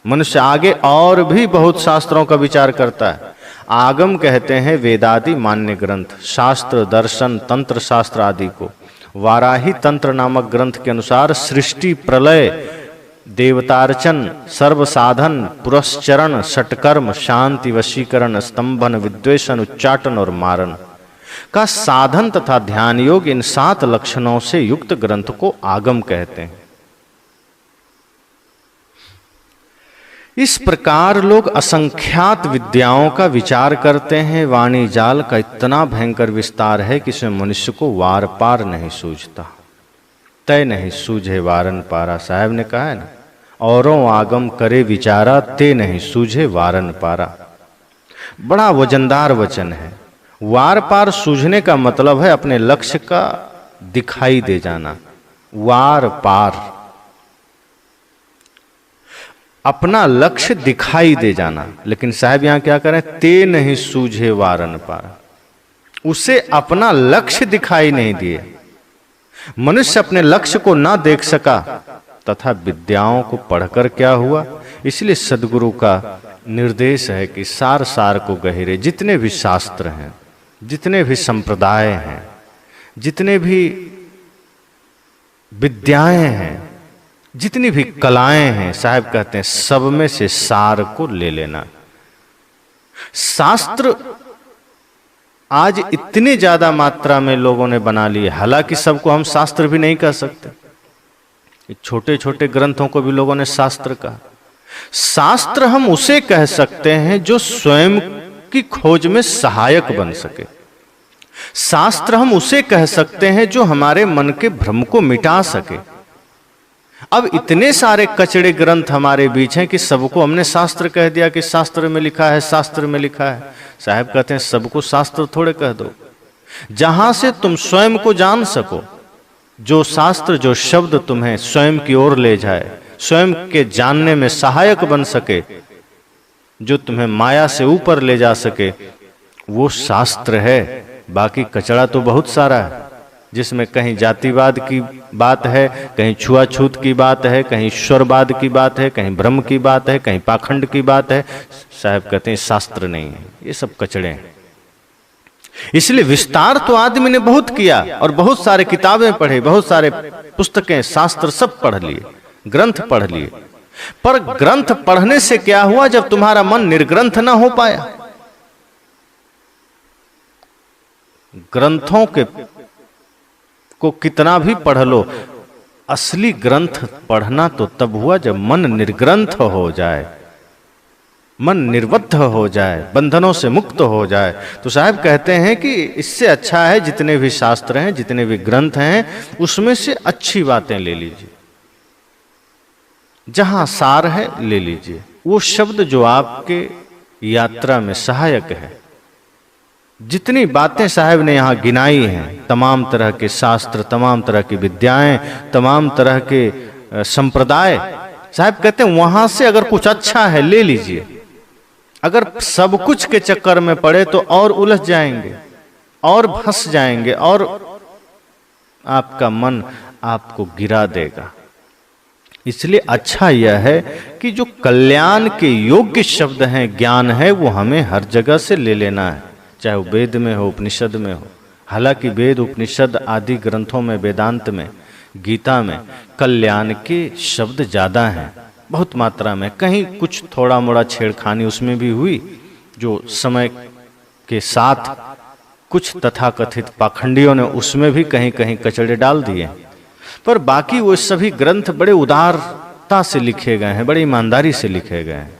मनुष्य आगे और भी बहुत शास्त्रों का विचार करता है। आगम कहते हैं वेदादि मान्य ग्रंथ, शास्त्र, दर्शन, तंत्र शास्त्र आदि को। वाराही तंत्र नामक ग्रंथ के अनुसार सृष्टि, प्रलय, देवतार्चन, सर्व साधन, पुरस्चरण, षटकर्म, शांति, वशीकरण, स्तंभन, विद्वेषण, उच्चाटन और मारण का साधन तथा ध्यान योग, इन 7 लक्षणों से युक्त ग्रंथ को आगम कहते हैं। इस प्रकार लोग असंख्यात विद्याओं का विचार करते हैं। वाणी जाल का इतना भयंकर विस्तार है कि इसमें मनुष्य को वार पार नहीं सूझता। तय नहीं सूझे वारन पारा। साहब ने कहा है ना, औरों आगम करे विचारा, ते नहीं सूझे वारन पारा। बड़ा वजनदार वचन है। वार पार सूझने का मतलब है अपने लक्ष्य का दिखाई दे जाना। वार पार अपना लक्ष्य दिखाई दे जाना। लेकिन साहब यहां क्या करें? ते नहीं सूझे वारन पारा। उसे अपना लक्ष्य दिखाई नहीं दिए। मनुष्य अपने लक्ष्य को ना देख सका तथा विद्याओं को पढ़कर क्या हुआ? इसलिए सदगुरु का निर्देश है कि सार सार को गहरे, जितने भी शास्त्र हैं, जितने भी संप्रदाय हैं, जितने भी विद्याएं हैं, जितनी भी कलाएं हैं, साहब कहते हैं सब में से सार को ले लेना। शास्त्र आज इतनी ज्यादा मात्रा में लोगों ने बना लिए, हालांकि सबको हम शास्त्र भी नहीं कह सकते, छोटे छोटे ग्रंथों को भी लोगों ने शास्त्र कहा। शास्त्र हम उसे कह सकते हैं जो स्वयं की खोज में सहायक बन सके। शास्त्र हम उसे कह सकते हैं जो हमारे मन के भ्रम को मिटा सके। अब इतने सारे कचड़े ग्रंथ हमारे बीच हैं कि सबको हमने शास्त्र कह दिया कि शास्त्र में लिखा है, शास्त्र में लिखा है। साहब कहते हैं सबको शास्त्र थोड़े कह दो, जहां से तुम स्वयं को जान सको, जो शास्त्र जो शब्द तुम्हें स्वयं की ओर ले जाए, स्वयं के जानने में सहायक बन सके, जो तुम्हें माया से ऊपर ले जा सके, वो शास्त्र है। बाकी कचड़ा तो बहुत सारा है, जिसमें कहीं जातिवाद की बात है, कहीं छुआछूत की बात है, कहीं ईश्वरवाद की बात है, कहीं ब्रह्म की बात है, कहीं पाखंड की बात है। साहब कहते हैं शास्त्र नहीं है, ये सब कचड़े हैं। इसलिए विस्तार तो आदमी ने बहुत किया और बहुत सारे किताबें पढ़े, बहुत सारे पुस्तकें, शास्त्र सब पढ़ लिए, ग्रंथ पढ़ लिए। पर ग्रंथ पढ़ने से क्या हुआ जब तुम्हारा मन निर्ग्रंथ ना हो पाया? ग्रंथों के को कितना भी पढ़ लो, असली ग्रंथ पढ़ना तो तब हुआ जब मन निर्ग्रंथ हो जाए, मन निर्बद्ध हो जाए, बंधनों से मुक्त हो जाए। तो साहब कहते हैं कि इससे अच्छा है जितने भी शास्त्र हैं, जितने भी ग्रंथ हैं, उसमें से अच्छी बातें ले लीजिए, जहां सार है ले लीजिए, वो शब्द जो आपके यात्रा में सहायक है। जितनी बातें साहब ने यहां गिनाई हैं, तमाम तरह के शास्त्र, तमाम तरह की विद्याएं, तमाम तरह के संप्रदाय, साहब कहते हैं वहां से अगर कुछ अच्छा है ले लीजिए। अगर सब कुछ के चक्कर में पड़े तो और उलझ जाएंगे और फंस जाएंगे और आपका मन आपको गिरा देगा। इसलिए अच्छा यह है कि जो कल्याण के योग्य शब्द हैं, ज्ञान है, वो हमें हर जगह से ले लेना है, चाहे वो वेद में हो, उपनिषद में हो। हालांकि वेद, उपनिषद आदि ग्रंथों में, वेदांत में, गीता में कल्याण के शब्द ज्यादा हैं, बहुत मात्रा में। कहीं कुछ थोड़ा मोड़ा छेड़खानी उसमें भी हुई, जो समय के साथ कुछ तथाकथित पाखंडियों ने उसमें भी कहीं कहीं कचड़े डाल दिए, पर बाकी वो सभी ग्रंथ बड़े उदारता से लिखे गए हैं, बड़ी ईमानदारी से लिखे गए हैं।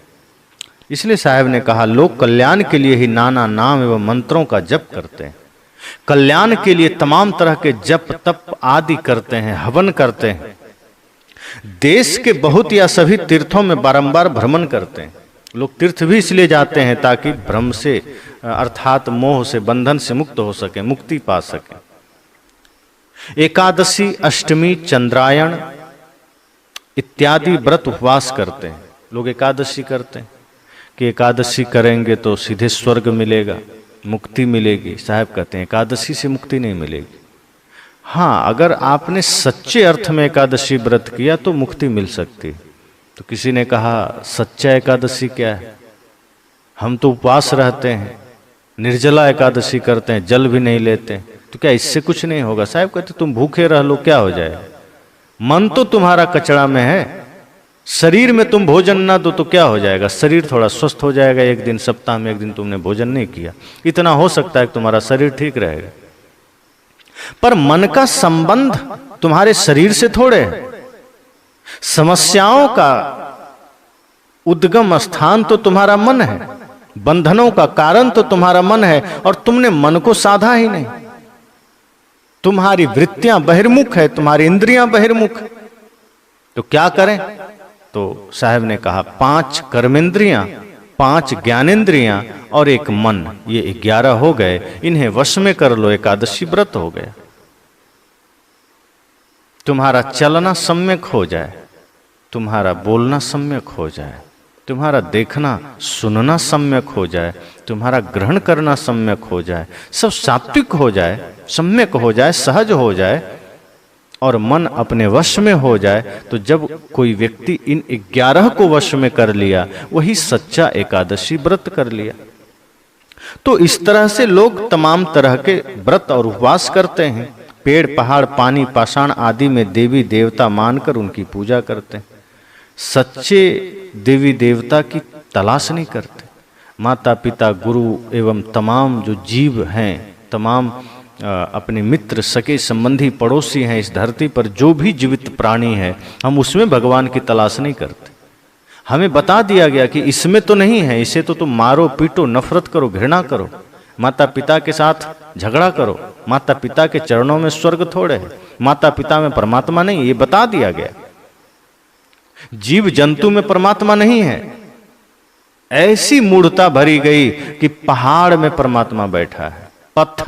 इसलिए साहब ने कहा, लोग कल्याण के लिए ही नाना नाम एवं मंत्रों का जप करते हैं, कल्याण के लिए तमाम तरह के जप तप आदि करते हैं, हवन करते हैं। देश के बहुत या सभी तीर्थों में बारंबार भ्रमण करते हैं। लोग तीर्थ भी इसलिए जाते हैं ताकि भ्रम से अर्थात मोह से, बंधन से मुक्त हो सके, मुक्ति पा सके। एकादशी, अष्टमी, चंद्रायण इत्यादि व्रत उपवास करते हैं। लोग एकादशी करते हैं कि एकादशी करेंगे तो सीधे स्वर्ग मिलेगा, मुक्ति मिलेगी। साहब कहते हैं एकादशी से मुक्ति नहीं मिलेगी। हाँ, अगर आपने सच्चे अर्थ में एकादशी व्रत किया तो मुक्ति मिल सकती। तो किसी ने कहा सच्चा एकादशी क्या है? हम तो उपवास रहते हैं, निर्जला एकादशी करते हैं, जल भी नहीं लेते हैं, तो क्या इससे कुछ नहीं होगा? साहब कहते तुम भूखे रह लो, क्या हो जाए? मन तो तुम्हारा कचड़ा में है, शरीर में तुम भोजन ना दो तो क्या हो जाएगा? शरीर थोड़ा स्वस्थ हो जाएगा, एक दिन सप्ताह में एक दिन तुमने भोजन नहीं किया, इतना हो सकता है कि तुम्हारा शरीर ठीक रहेगा। पर मन का संबंध तुम्हारे शरीर से थोड़े है। समस्याओं का उद्गम स्थान तो तुम्हारा मन है, बंधनों का कारण तो तुम्हारा मन है, और तुमने मन को साधा ही नहीं। तुम्हारी वृत्तियां बहिर्मुख है, तुम्हारी इंद्रियां बहिर्मुख है। तो क्या करें? तो साहब ने कहा 5 कर्मेंद्रियां, 5 ज्ञानेंद्रियां और एक मन, ये 11 हो गए, इन्हें वश में कर लो, एकादशी व्रत हो गया। तुम्हारा चलना सम्यक हो जाए, तुम्हारा बोलना सम्यक हो जाए, तुम्हारा देखना सुनना सम्यक हो जाए, तुम्हारा ग्रहण करना सम्यक हो जाए, सब सात्विक हो जाए, सम्यक हो जाए, सहज हो जाए और मन अपने वश में हो जाए, तो जब कोई व्यक्ति इन 11 को वश में कर लिया, वही सच्चा एकादशी व्रत कर लिया। तो इस तरह से लोग तमाम तरह के व्रत और उपवास करते हैं। पेड़ पहाड़ पानी पाषाण आदि में देवी देवता मानकर उनकी पूजा करते हैं। सच्चे देवी देवता की तलाश नहीं करते। माता पिता गुरु एवं तमाम जो जीव हैं, तमाम अपने मित्र सके संबंधी पड़ोसी हैं, इस धरती पर जो भी जीवित प्राणी है, हम उसमें भगवान की तलाश नहीं करते। हमें बता दिया गया कि इसमें तो नहीं है, इसे तो तुम मारो पीटो, नफरत करो, घृणा करो, माता पिता के साथ झगड़ा करो, माता पिता के चरणों में स्वर्ग थोड़े है, माता पिता में परमात्मा नहीं, ये बता दिया गया। जीव जंतु में परमात्मा नहीं है। ऐसी मूढ़ता भरी गई कि पहाड़ में परमात्मा बैठा है, पत्थर